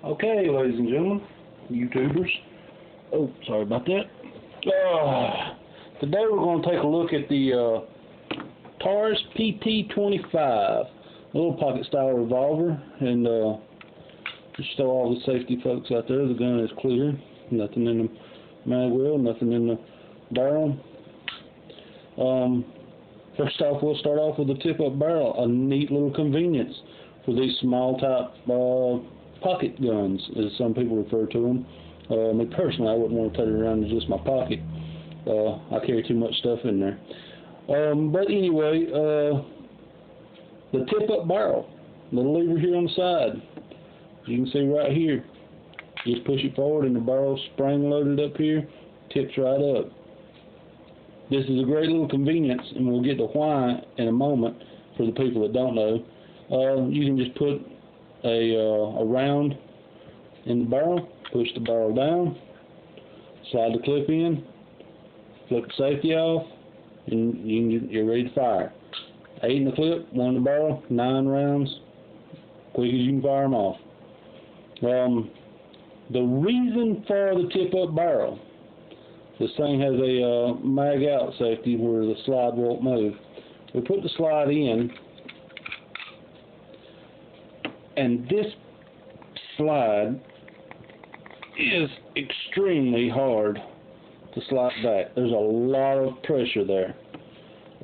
Okay, ladies and gentlemen, YouTubers. Oh, sorry about that. Today we're going to take a look at the Taurus PT25, a little pocket style revolver, and just show all the safety folks out there. The gun is clear, nothing in the mag wheel, nothing in the barrel. First off, we'll start off with the tip-up barrel, a neat little convenience for these small type pocket guns, as some people refer to them. Me personally, I wouldn't want to take it around in just my pocket. I carry too much stuff in there. But anyway, the tip-up barrel, little lever here on the side. As you can see right here, just push it forward and the barrel's spring-loaded up here, tips right up. This is a great little convenience, and we'll get to why in a moment for the people that don't know. You can just put a round in the barrel, push the barrel down, slide the clip in, flip the safety off, and you're ready to fire. 8 in the clip, 1 in the barrel, 9 rounds, quick as you can fire them off. The reason for the tip-up barrel, this thing has a mag out safety where the slide won't move. We put the slide in, and this slide is extremely hard to slide back. There's a lot of pressure there.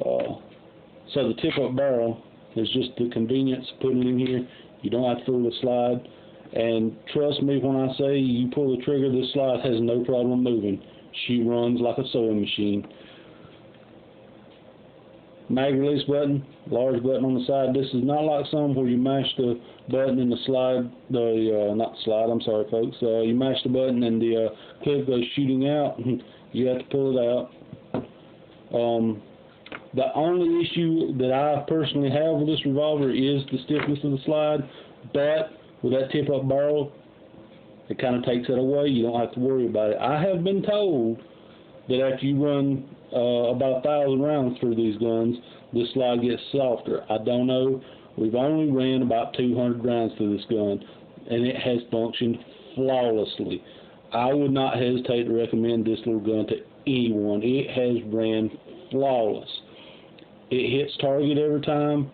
So the tip-up barrel is just the convenience of putting it in here. You don't have to fool the slide. And trust me when I say you pull the trigger, this slide has no problem moving. She runs like a sewing machine. Mag release button, large button on the side. This is not like some where you mash the button and the slide, not the slide, I'm sorry folks, you mash the button and the clip goes shooting out. You have to pull it out. The only issue that I personally have with this revolver is the stiffness of the slide, but with that tip-up barrel, it kind of takes it away. You don't have to worry about it. I have been told that after you run about 1,000 rounds through these guns, this slide gets softer. I don't know. We've only ran about 200 rounds through this gun, and it has functioned flawlessly. I would not hesitate to recommend this little gun to anyone. It has ran flawless. It hits target every time.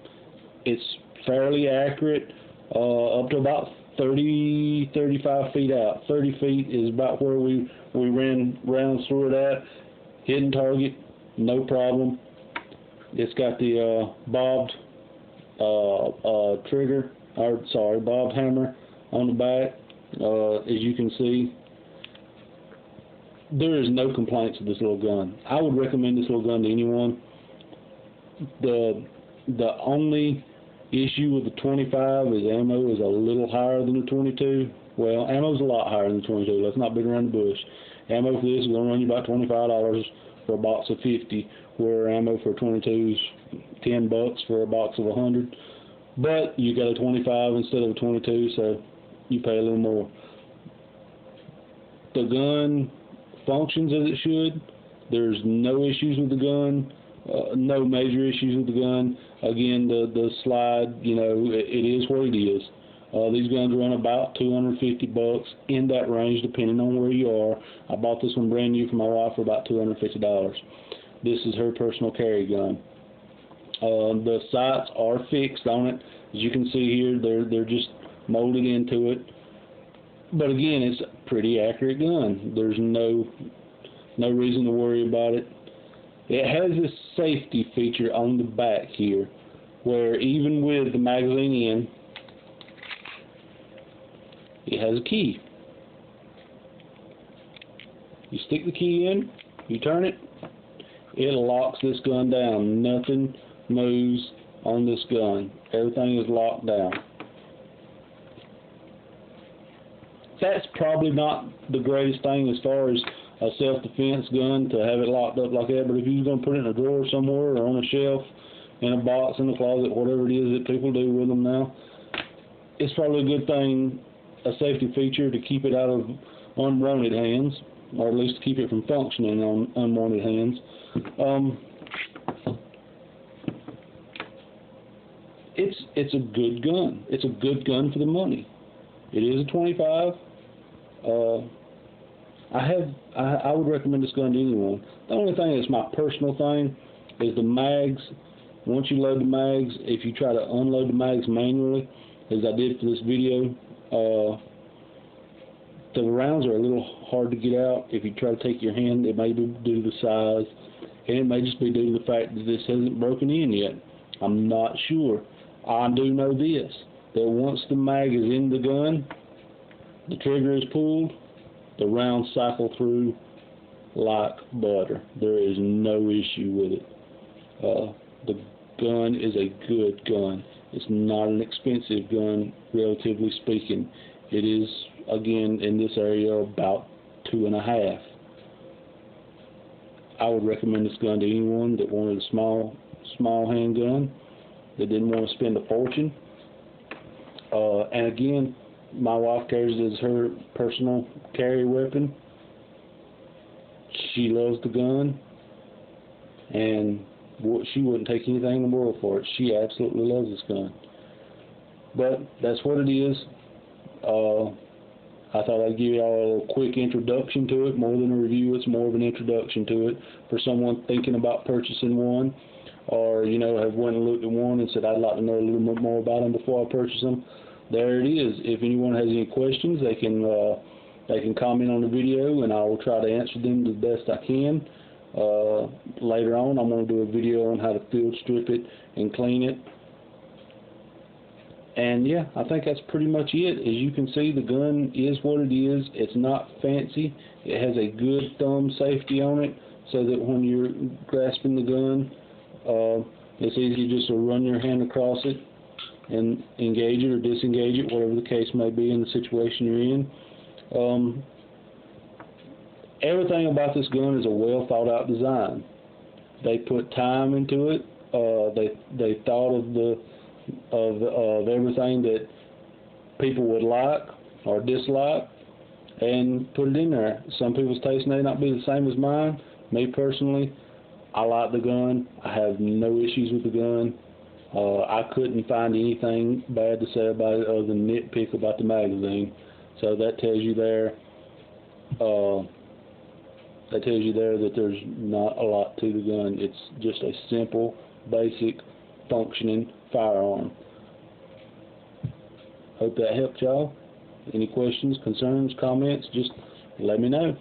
It's fairly accurate, up to about 35 feet out. 30 feet is about where we ran rounds through it at. Hitting target, no problem. It's got the bobbed trigger, or sorry, bobbed hammer on the back. As you can see, there is no complaints with this little gun. I would recommend this little gun to anyone. The only issue with the 25 is ammo is a little higher than the 22. Well, ammo's a lot higher than the 22. Let's not beat around the bush. Ammo for this is going to run you about $25 for a box of 50, where ammo for 22 is $10 for a box of 100. But you got a 25 instead of a 22, so you pay a little more. The gun functions as it should. There's no issues with the gun. No major issues with the gun. Again, the slide, you know, it is what it is. These guns run about $250 in that range, depending on where you are. I bought this one brand new for my wife for about $250. This is her personal carry gun. The sights are fixed on it. As you can see here, they're just molded into it. But again, it's a pretty accurate gun. There's no reason to worry about it. It has this safety feature on the back here, where even with the magazine in, it has a key. You stick the key in, you turn it, it locks this gun down. Nothing moves on this gun. Everything is locked down. That's probably not the greatest thing as far as a self-defense gun to have it locked up like that, but if you're going to put it in a drawer somewhere or on a shelf, in a box, in a closet, whatever it is that people do with them now, it's probably a good thing, a safety feature to keep it out of unwanted hands, or at least to keep it from functioning on unwanted hands. It's a good gun. It's a good gun for the money. It is a 25. I would recommend this gun to anyone. The only thing that's my personal thing is the mags. Once you load the mags, if you try to unload the mags manually, as I did for this video, the rounds are a little hard to get out. If you try to take your hand, it may be due to the size, and it may just be due to the fact that this hasn't broken in yet. I'm not sure. I do know this, that once the mag is in the gun, the trigger is pulled, the rounds cycle through like butter. There is no issue with it. The gun is a good gun. It's not an expensive gun, relatively speaking. It is, again, in this area, about $2.5. I would recommend this gun to anyone that wanted a small handgun, that didn't want to spend a fortune. And again, my wife carries it as her personal carry weapon. She loves the gun, and she wouldn't take anything in the world for it. She absolutely loves this gun. But that's what it is. I thought I'd give y'all a quick introduction to it. More than a review, it's more of an introduction to it for someone thinking about purchasing one, or have went and looked at one and said, I'd like to know a little bit more about them before I purchase them. There it is. If anyone has any questions, they can comment on the video, and I will try to answer them the best I can. Later on, I'm going to do a video on how to field strip it and clean it. And yeah, I think that's pretty much it. As you can see, the gun is what it is. It's not fancy. It has a good thumb safety on it, so that when you're grasping the gun, it's easy just to run your hand across it and engage it or disengage it, whatever the case may be in the situation you're in. Everything about this gun is a well thought out design. They put time into it. They thought of everything that people would like or dislike and put it in there. Some people's taste may not be the same as mine. Me personally, I like the gun. I have no issues with the gun. I couldn't find anything bad to say about it other than nitpick about the magazine. So that tells you there. That there's not a lot to the gun. It's just a simple, basic, functioning firearm. Hope that helped y'all. Any questions, concerns, comments, just let me know.